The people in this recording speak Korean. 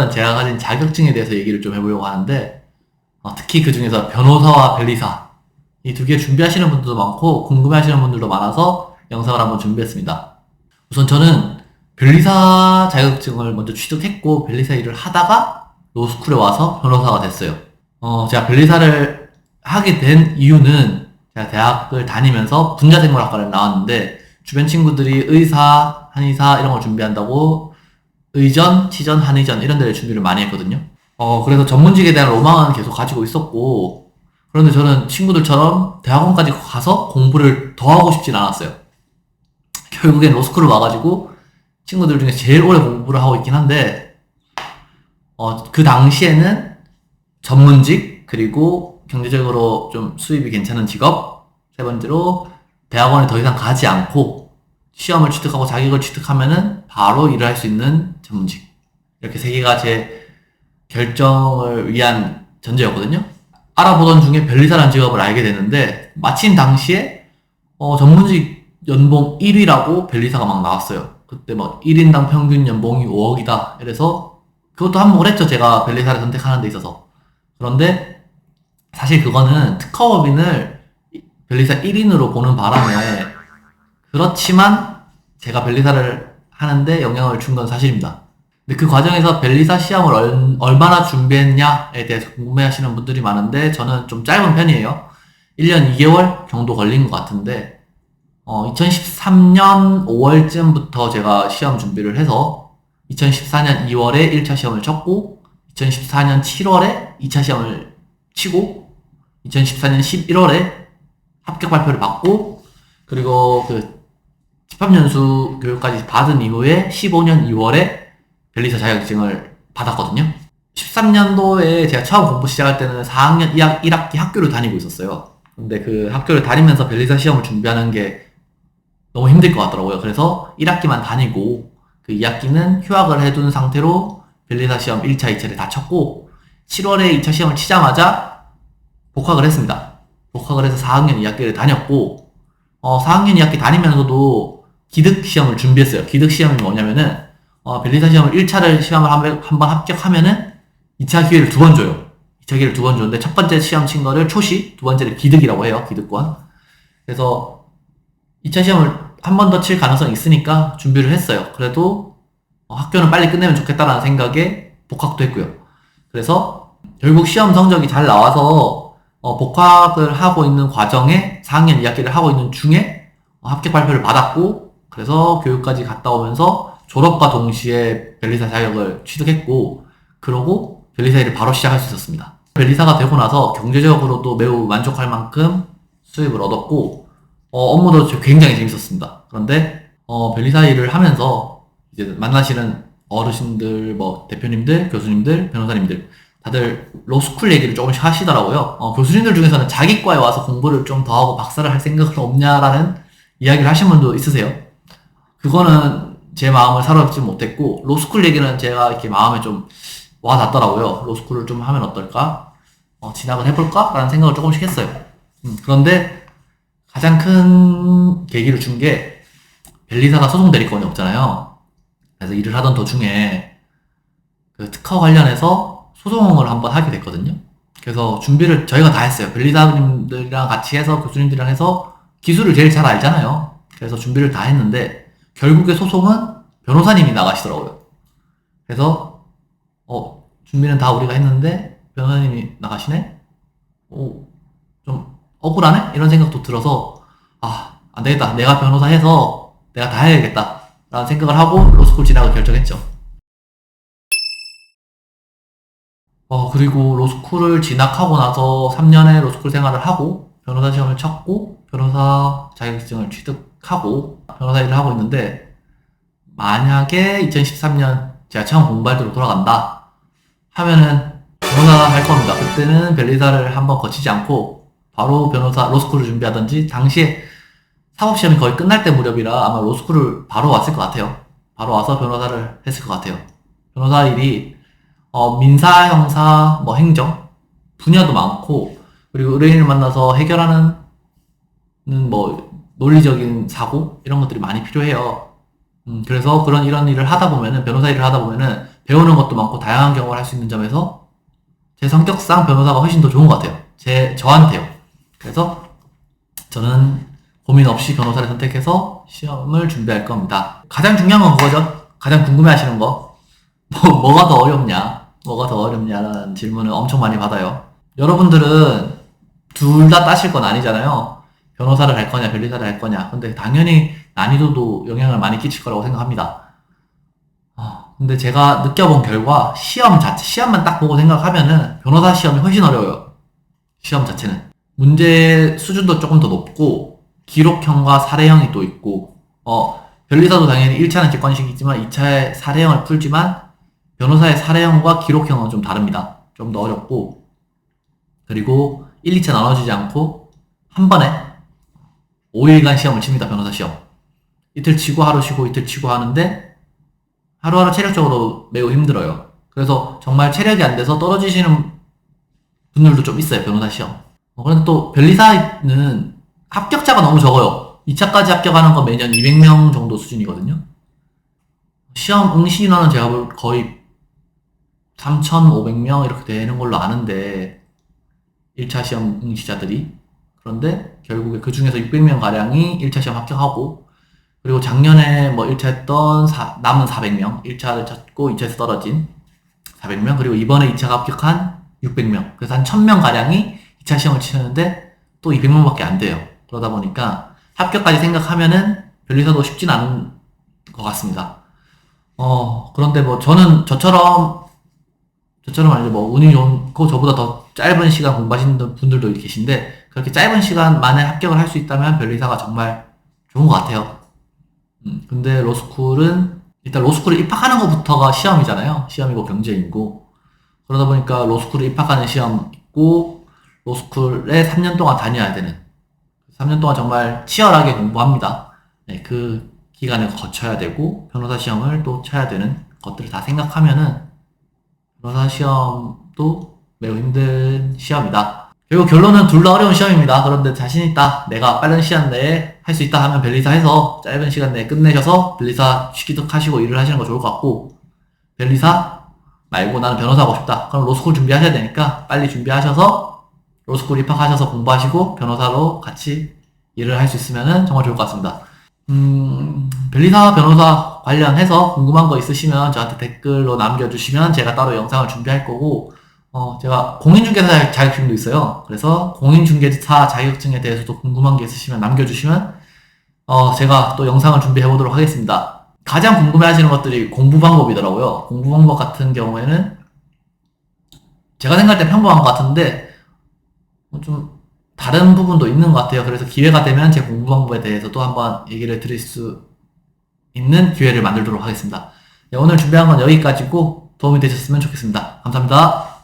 오늘은 제가 가진 자격증에 대해서 얘기를 좀 해보려고 하는데, 특히 그 중에서 변호사와 변리사, 이 두 개 준비하시는 분들도 많고 궁금해하시는 분들도 많아서 영상을 한번 준비했습니다. 우선 저는 변리사 자격증을 먼저 취득했고 변리사 일을 하다가 로스쿨에 와서 변호사가 됐어요. 제가 변리사를 하게 된 이유는 제가 대학을 다니면서 분자생물학과를 나왔는데 주변 친구들이 의사, 한의사 이런 걸 준비한다고 의전, 치전, 한의전 이런 데를 준비를 많이 했거든요. 그래서 전문직에 대한 로망은 계속 가지고 있었고, 그런데 저는 친구들처럼 대학원까지 가서 공부를 더 하고 싶진 않았어요. 결국엔 로스쿨을 와가지고 친구들 중에 제일 오래 공부를 하고 있긴 한데, 그 당시에는 전문직, 그리고 경제적으로 좀 수입이 괜찮은 직업, 세 번째로 대학원에 더 이상 가지 않고 시험을 취득하고 자격을 취득하면은 바로 일을 할 수 있는 전문직. 이렇게 세 개가 제 결정을 위한 전제였거든요. 알아보던 중에 변리사라는 직업을 알게 됐는데 마침 당시에 전문직 연봉 1위라고 변리사가 막 나왔어요. 그때 막 1인당 평균 연봉이 5억이다. 이래서 그것도 한몫을 했죠. 제가 변리사를 선택하는 데 있어서. 그런데 사실 그거는 특허법인을 변리사 1인으로 보는 바람에, 그렇지만 제가 변리사를 하는데 영향을 준 건 사실입니다. 근데 그 과정에서 변리사 시험을 얼마나 준비했냐에 대해서 궁금해 하시는 분들이 많은데 저는 좀 짧은 편이에요. 1년 2개월 정도 걸린 것 같은데 2013년 5월쯤부터 제가 시험 준비를 해서 2014년 2월에 1차 시험을 쳤고 2014년 7월에 2차 시험을 치고 2014년 11월에 합격 발표를 받고, 그리고 그 집합연수 교육까지 받은 이후에 15년 2월에 변리사 자격증을 받았거든요. 13년도에 제가 처음 공부 시작할 때는 4학년 1학기 학교를 다니고 있었어요. 근데 그 학교를 다니면서 변리사 시험을 준비하는 게 너무 힘들 것 같더라고요. 그래서 1학기만 다니고 그 2학기는 휴학을 해둔 상태로 변리사 시험 1차, 2차를 다 쳤고 7월에 2차 시험을 치자마자 복학을 했습니다. 복학을 해서 4학년 2학기를 다녔고 4학년 2학기 다니면서도 기득 시험을 준비했어요. 기득 시험이 뭐냐면은 변리사 시험을 1차를 시험을 한번 합격하면은 2차 기회를 2번 줘요. 2차 기회를 2번 주는데 첫 번째 시험 친 거를 초시, 두 번째를 기득이라고 해요. 기득권. 그래서 2차 시험을 한 번 더 칠 가능성이 있으니까 준비를 했어요. 그래도 학교는 빨리 끝내면 좋겠다라는 생각에 복학도 했고요. 그래서 결국 시험 성적이 잘 나와서 복학을 하고 있는 과정에 4학년 2학기를 하고 있는 중에 합격 발표를 받았고, 그래서 교육까지 갔다 오면서 졸업과 동시에 변리사 자격을 취득했고, 그러고 변리사 일을 바로 시작할 수 있었습니다. 변리사가 되고 나서 경제적으로도 매우 만족할 만큼 수입을 얻었고, 업무도 굉장히 재밌었습니다. 그런데 변리사 일을 하면서 이제 만나시는 어르신들, 뭐 대표님들, 교수님들, 변호사님들 다들 로스쿨 얘기를 조금씩 하시더라고요. 교수님들 중에서는 자기과에 와서 공부를 좀 더 하고 박사를 할 생각은 없냐라는 이야기를 하신 분도 있으세요. 그거는 제 마음을 사로잡지 못했고, 로스쿨 얘기는 제가 이렇게 마음에 좀 와닿더라고요. 로스쿨을 좀 하면 어떨까? 진학을 해볼까? 라는 생각을 조금씩 했어요. 그런데 가장 큰 계기를 준 게 변리사가 소송 대리권이 없잖아요. 그래서 일을 하던 도중에 그 특허 관련해서 소송을 한번 하게 됐거든요. 그래서 준비를 저희가 다 했어요. 변리사님들이랑 같이 해서, 교수님들이랑 해서 기술을 제일 잘 알잖아요. 그래서 준비를 다 했는데 결국에 소송은 변호사님이 나가시더라고요. 그래서 준비는 다 우리가 했는데 변호사님이 나가시네? 좀 억울하네? 이런 생각도 들어서 안 되겠다. 내가 변호사 해서 내가 다 해야겠다 라는 생각을 하고 로스쿨 진학을 결정했죠. 그리고 로스쿨을 진학하고 나서 3년의 로스쿨 생활을 하고 변호사 시험을 쳤고 변호사 자격증을 취득하고 변호사 일을 하고 있는데, 만약에 2013년 제가 처음 공부할 때로 돌아간다 하면은 변호사 할 겁니다. 그때는 변리사를 한번 거치지 않고 바로 변호사 로스쿨을 준비하든지, 당시에 사법시험이 거의 끝날 때 무렵이라 아마 로스쿨을 바로 왔을 것 같아요. 바로 와서 변호사를 했을 것 같아요. 변호사 일이 민사, 형사, 뭐 행정 분야도 많고, 그리고 의뢰인을 만나서 해결하는 뭐 논리적인 사고 이런 것들이 많이 필요해요. 그래서 이런 일을 하다 보면은, 변호사 일을 하다 보면은 배우는 것도 많고 다양한 경험을 할 수 있는 점에서 제 성격상 변호사가 훨씬 더 좋은 것 같아요. 저한테요. 그래서 저는 고민 없이 변호사를 선택해서 시험을 준비할 겁니다. 가장 중요한 건 그거죠. 가장 궁금해 하시는 거. 뭐가 더 어렵냐? 뭐가 더 어렵냐라는 질문을 엄청 많이 받아요. 여러분들은 둘 다 따실 건 아니잖아요. 변호사를 할 거냐, 변리사를 할 거냐. 근데 당연히 난이도도 영향을 많이 끼칠 거라고 생각합니다. 근데 제가 느껴본 결과 시험만 딱 보고 생각하면은 변호사 시험이 훨씬 어려워요. 시험 자체는. 문제 수준도 조금 더 높고 기록형과 사례형이 또 있고 변리사도 당연히 1차는 객관식이지만 2차에 사례형을 풀지만 변호사의 사례형과 기록형은 좀 다릅니다. 좀 더 어렵고 그리고 1, 2차 나눠지지 않고 한 번에 5일간 시험을 칩니다. 변호사 시험. 이틀 치고 하루 쉬고 이틀 치고 하는데 하루하루 체력적으로 매우 힘들어요. 그래서 정말 체력이 안 돼서 떨어지시는 분들도 좀 있어요. 변호사 시험. 그런데 또 변리사는 합격자가 너무 적어요. 2차까지 합격하는 건 매년 200명 정도 수준이거든요. 시험 응시 인원은 제가 볼 거의 3,500명 이렇게 되는 걸로 아는데 1차 시험 응시자들이. 그런데 결국에 그 중에서 600명 가량이 1차 시험 합격하고 그리고 작년에 1차 했던 남은 400명, 1차를 쳤고 2차에서 떨어진 400명, 그리고 이번에 2차 합격한 600명. 그래서 한 1000명 가량이 2차 시험을 치는데 또 200명밖에 안 돼요. 그러다 보니까 합격까지 생각하면은 변리사도 쉽진 않은 것 같습니다. 그런데 저는 저처럼 아니죠. 운이 좋고 저보다 더 짧은 시간 공부하시는 분들도 계신데 그렇게 짧은 시간 만에 합격을 할 수 있다면 변리사가 정말 좋은 것 같아요. 근데 로스쿨은 일단 로스쿨에 입학하는 것부터가 시험이잖아요. 시험이고 경쟁이고 그러다 보니까 로스쿨에 입학하는 시험 있고 로스쿨에 3년 동안 다녀야 되는 3년 동안 정말 치열하게 공부합니다. 네, 그 기간을 거쳐야 되고 변호사 시험을 또 쳐야 되는 것들을 다 생각하면은 변호사 시험도 매우 힘든 시험이다. 그리고 결론은 둘 다 어려운 시험입니다. 그런데 자신 있다. 내가 빠른 시간 내에 할 수 있다 하면 변리사 해서 짧은 시간 내에 끝내셔서 변리사 취득 하시고 일을 하시는 거 좋을 것 같고 변리사 말고 나는 변호사 하고 싶다. 그럼 로스쿨 준비하셔야 되니까 빨리 준비하셔서 로스쿨 입학하셔서 공부하시고 변호사로 같이 일을 할 수 있으면 정말 좋을 것 같습니다. 변리사 변호사 관련해서 궁금한 거 있으시면 저한테 댓글로 남겨주시면 제가 따로 영상을 준비할 거고 제가 공인중개사 자격증도 있어요. 그래서 공인중개사 자격증에 대해서도 궁금한 게 있으시면 남겨주시면 제가 또 영상을 준비해 보도록 하겠습니다. 가장 궁금해 하시는 것들이 공부 방법이더라고요. 공부 방법 같은 경우에는 제가 생각할 때 평범한 것 같은데 좀 다른 부분도 있는 것 같아요. 그래서 기회가 되면 제 공부 방법에 대해서도 한번 얘기를 드릴 수 있는 기회를 만들도록 하겠습니다. 네, 오늘 준비한 건 여기까지고 도움이 되셨으면 좋겠습니다. 감사합니다.